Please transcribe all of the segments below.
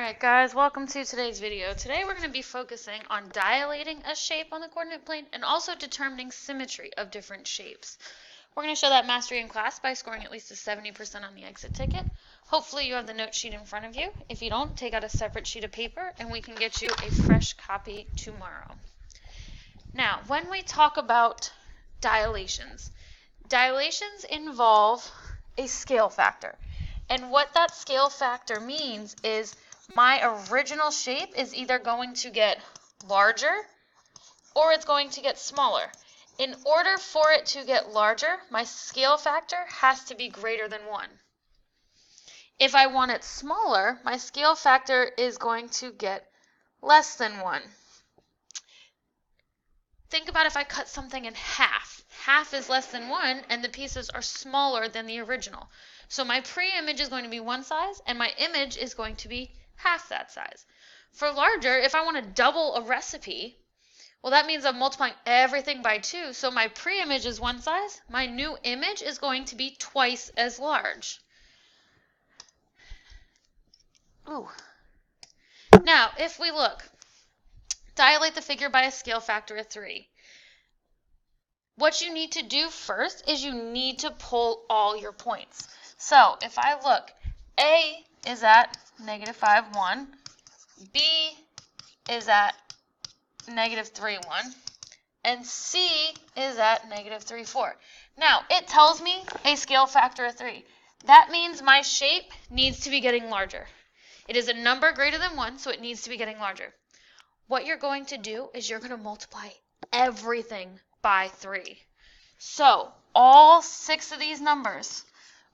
Alright guys, welcome to today's video. Today we're going to be focusing on dilating a shape on the coordinate plane and also determining symmetry of different shapes. We're going to show that mastery in class by scoring at least a 70% on the exit ticket. Hopefully you have the note sheet in front of you. If you don't, take out a separate sheet of paper and we can get you a fresh copy tomorrow. Now, when we talk about dilations involve a scale factor. And what that scale factor means is my original shape is either going to get larger or it's going to get smaller. In order for it to get larger, my scale factor has to be greater than 1. If I want it smaller, my scale factor is going to get less than 1. Think about if I cut something in half. Half is less than 1 and the pieces are smaller than the original. So my pre-image is going to be one size and my image is going to be half that size. For larger, if I want to double a recipe, well, that means I'm multiplying everything by 2. So my pre-image is one size. My new image is going to be twice as large. Ooh. Now, if we look, dilate the figure by a scale factor of 3. What you need to do first is you need to pull all your points. So if I look, A is at negative 5, 1, B is at negative 3, 1, and C is at negative 3, 4. Now, it tells me a scale factor of 3. That means my shape needs to be getting larger. It is a number greater than 1, so it needs to be getting larger. What you're going to do is you're going to multiply everything by 3. So all 6 of these numbers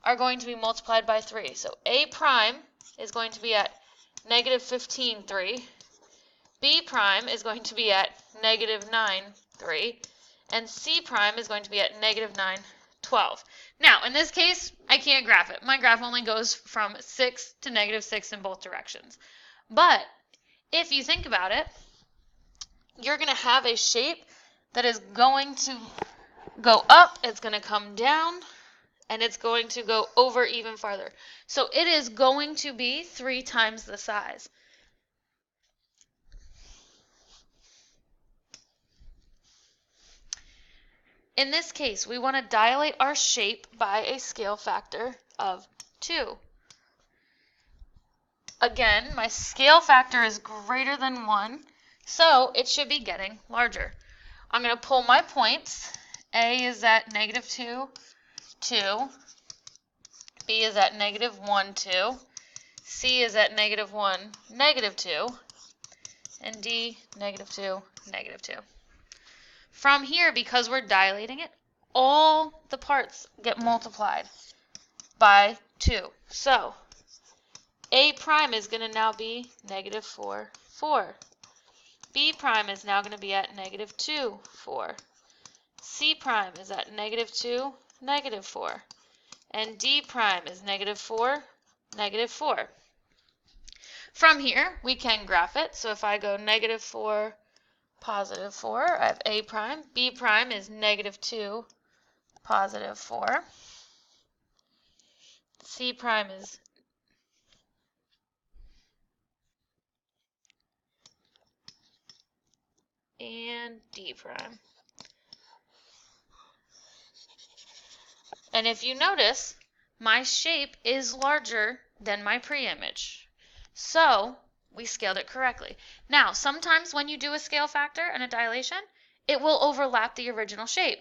are going to be multiplied by 3. So A prime is going to be at negative 15, 3. B prime is going to be at negative 9, 3. And C prime is going to be at negative 9, 12. Now, in this case, I can't graph it. My graph only goes from 6 to negative 6 in both directions. But if you think about it, you're going to have a shape that is going to go up, it's going to come down, and it's going to go over even farther. So it is going to be 3 times the size. In this case, we want to dilate our shape by a scale factor of 2. Again, my scale factor is greater than 1, so it should be getting larger. I'm going to pull my points. A is at negative 2, 2. B is at negative 1, 2. C is at negative 1, negative 2. And D, negative 2, negative 2. From here, because we're dilating it, all the parts get multiplied by 2. So A prime is going to now be negative 4, 4. B prime is now going to be at negative 2, 4. C prime is at negative 2, negative 4. And D prime is negative 4, negative 4. From here, we can graph it. So if I go negative 4, positive 4, I have A prime. B prime is negative 2, positive 4. C prime is and D prime. And if you notice, my shape is larger than my pre-image. So we scaled it correctly. Now, sometimes when you do a scale factor and a dilation, it will overlap the original shape.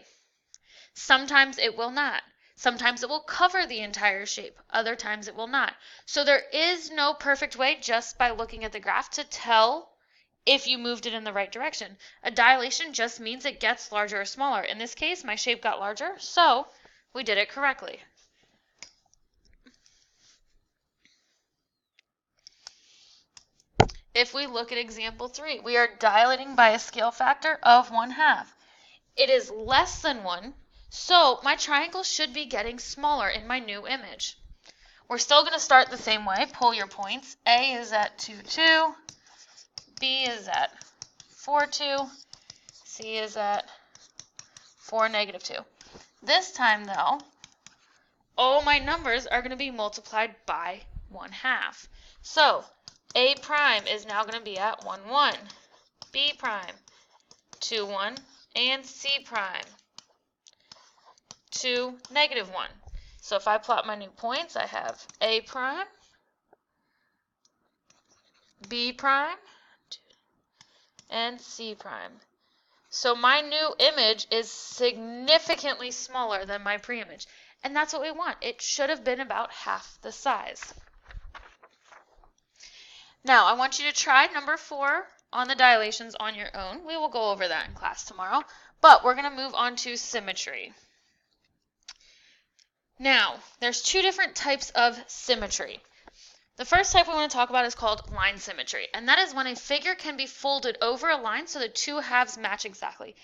Sometimes it will not. Sometimes it will cover the entire shape. Other times it will not. So there is no perfect way just by looking at the graph to tell if you moved it in the right direction. A dilation just means it gets larger or smaller. In this case, my shape got larger, so we did it correctly. If we look at example 3, we are dilating by a scale factor of 1/2. It is less than 1, so my triangle should be getting smaller in my new image. We're still going to start the same way. Pull your points. A is at 2, 2. B is at 4, 2. C is at 4, negative 2. This time, though, all my numbers are going to be multiplied by 1/2. So A prime is now going to be at 1, 1, B prime, 2, 1, and C prime, 2, negative 1. So if I plot my new points, I have A prime, B prime, and C prime. So my new image is significantly smaller than my pre-image. And that's what we want. It should have been about half the size. Now, I want you to try number 4 on the dilations on your own. We will go over that in class tomorrow. But we're going to move on to symmetry. Now, there's 2 different types of symmetry. The first type we want to talk about is called line symmetry, and that is when a figure can be folded over a line so the 2 halves match exactly.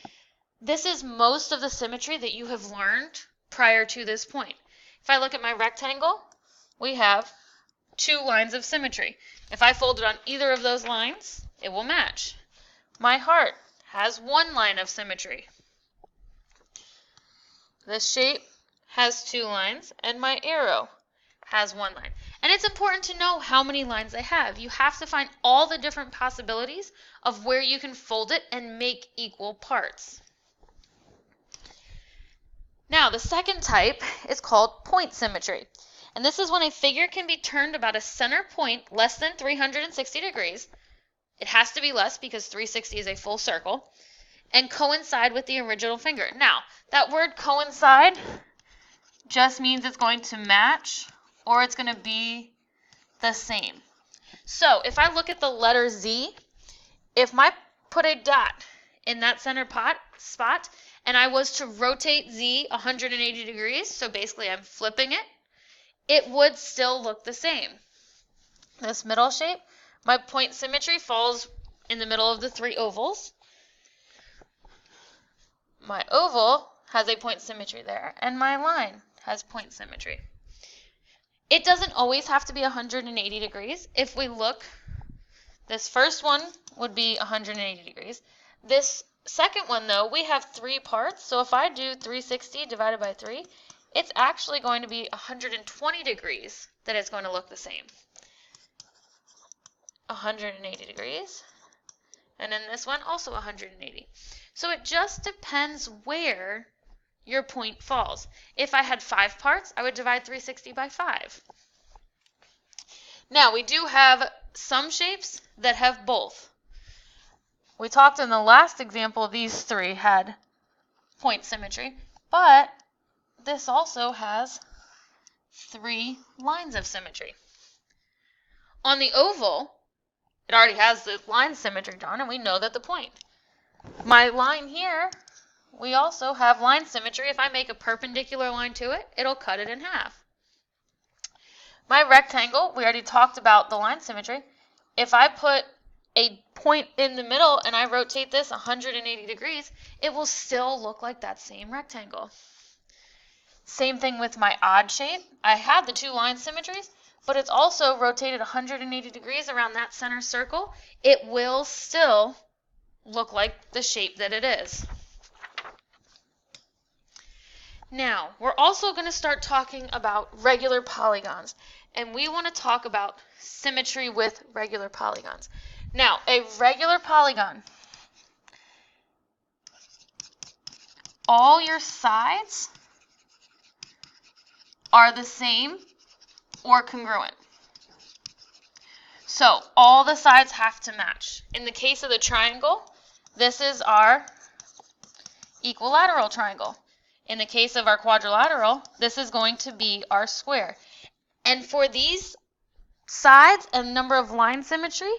This is most of the symmetry that you have learned prior to this point. If I look at my rectangle, we have 2 lines of symmetry. If I fold it on either of those lines, it will match. My heart has 1 line of symmetry. This shape has 2 lines, and my arrow has 1 line. And it's important to know how many lines I have. You have to find all the different possibilities of where you can fold it and make equal parts. Now, the second type is called point symmetry. And this is when a figure can be turned about a center point less than 360 degrees. It has to be less because 360 is a full circle. And coincide with the original finger. Now, that word coincide just means it's going to match or it's going to be the same. So if I look at the letter Z, if I put a dot in that center spot and I was to rotate Z 180 degrees, so basically I'm flipping it, it would still look the same. This middle shape, my point symmetry falls in the middle of the 3 ovals. My oval has a point symmetry there, and my line has point symmetry. It doesn't always have to be 180 degrees. If we look, this first one would be 180 degrees. This second one, though, we have 3 parts, so if I do 360 divided by 3, it's actually going to be 120 degrees that it's going to look the same. 180 degrees, and then this one also 180. So it just depends where your point falls. If I had 5 parts, I would divide 360 by 5. Now, we do have some shapes that have both. We talked in the last example, these 3 had point symmetry, but this also has 3 lines of symmetry. On the oval, it already has the line symmetry done, and we know that the point. My line here, we also have line symmetry. If I make a perpendicular line to it, it'll cut it in half. My rectangle, we already talked about the line symmetry. If I put a point in the middle and I rotate this 180 degrees, it will still look like that same rectangle. Same thing with my odd shape. I have the 2 line symmetries, but it's also rotated 180 degrees around that center circle. It will still look like the shape that it is. Now, we're also going to start talking about regular polygons, and we want to talk about symmetry with regular polygons. Now, a regular polygon, all your sides are the same or congruent. So, all the sides have to match. In the case of the triangle, this is our equilateral triangle. In the case of our quadrilateral, this is going to be our square. And for these sides and number of line symmetry,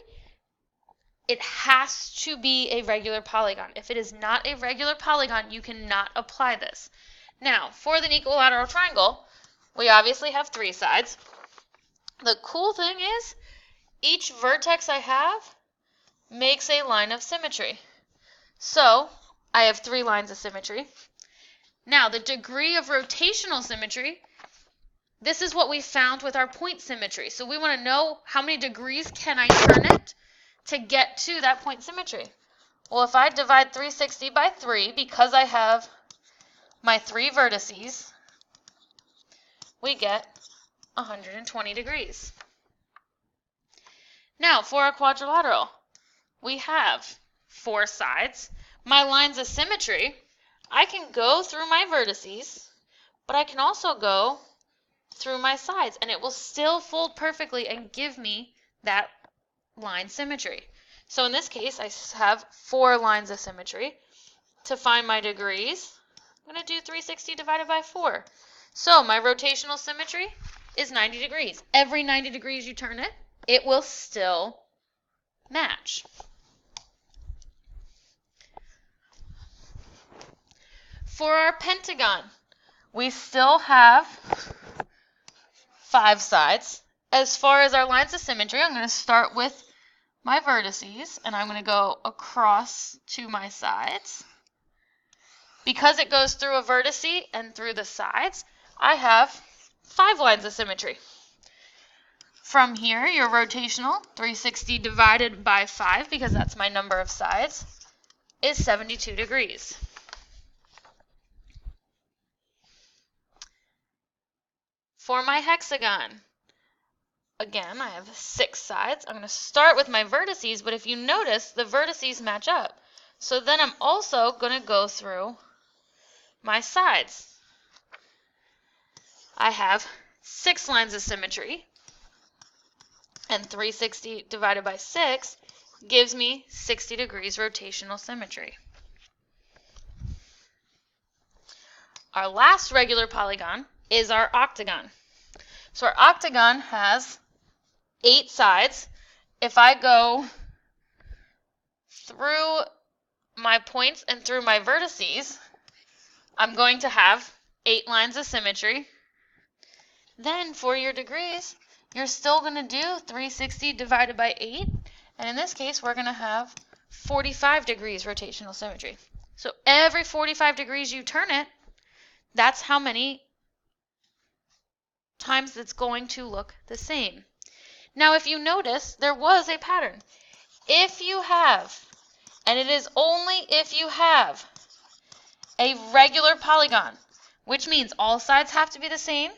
it has to be a regular polygon. If it is not a regular polygon, you cannot apply this. Now, for the equilateral triangle, we obviously have 3 sides. The cool thing is, each vertex I have makes a line of symmetry. So, I have 3 lines of symmetry. Now, the degree of rotational symmetry, this is what we found with our point symmetry. So we want to know how many degrees can I turn it to get to that point symmetry. Well, if I divide 360 by 3, because I have my 3 vertices, we get 120 degrees. Now, Now, for a quadrilateral, we have 4 sides. My lines of symmetry, I can go through my vertices, but I can also go through my sides, and it will still fold perfectly and give me that line symmetry. So in this case, I have 4 lines of symmetry. To find my degrees, I'm going to do 360 divided by 4. So my rotational symmetry is 90 degrees. Every 90 degrees you turn it, it will still match. For our pentagon, we still have 5 sides. As far as our lines of symmetry, I'm going to start with my vertices, and I'm going to go across to my sides. Because it goes through a vertice and through the sides, I have 5 lines of symmetry. From here, your rotational, 360 divided by 5, because that's my number of sides, is 72 degrees. For my hexagon, again, I have 6 sides. I'm going to start with my vertices, but if you notice, the vertices match up. So then I'm also going to go through my sides. I have 6 lines of symmetry, and 360 divided by 6 gives me 60 degrees rotational symmetry. Our last regular polygon is our octagon. So our octagon has 8 sides. If I go through my points and through my vertices, I'm going to have 8 lines of symmetry. Then for your degrees, you're still going to do 360 divided by 8. And in this case, we're going to have 45 degrees rotational symmetry. So every 45 degrees you turn it, that's how many times it's going to look the same. Now, if you notice, there was a pattern. If you have, and it is only if you have, a regular polygon, which means all sides have to be the same,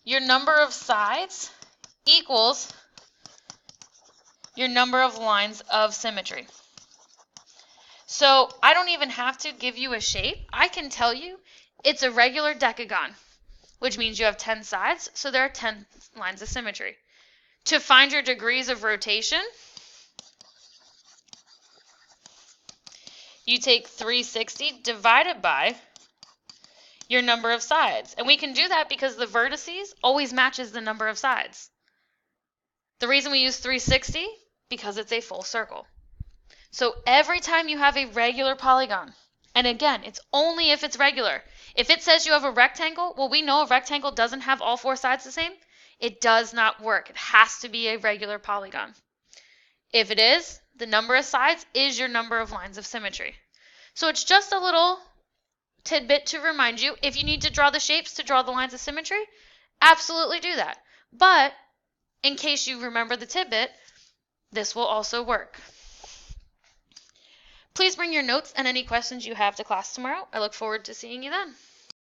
your number of sides equals your number of lines of symmetry. So I don't even have to give you a shape. I can tell you it's a regular decagon, which means you have 10 sides, so there are 10 lines of symmetry. To find your degrees of rotation, you take 360 divided by your number of sides. And we can do that because the vertices always matches the number of sides. The reason we use 360, because it's a full circle. So every time you have a regular polygon, and again, it's only if it's regular. If it says you have a rectangle, well, we know a rectangle doesn't have all 4 sides the same. It does not work. It has to be a regular polygon. If it is, the number of sides is your number of lines of symmetry. So it's just a little tidbit to remind you, if you need to draw the shapes to draw the lines of symmetry, absolutely do that. But in case you remember the tidbit, this will also work. Please bring your notes and any questions you have to class tomorrow. I look forward to seeing you then.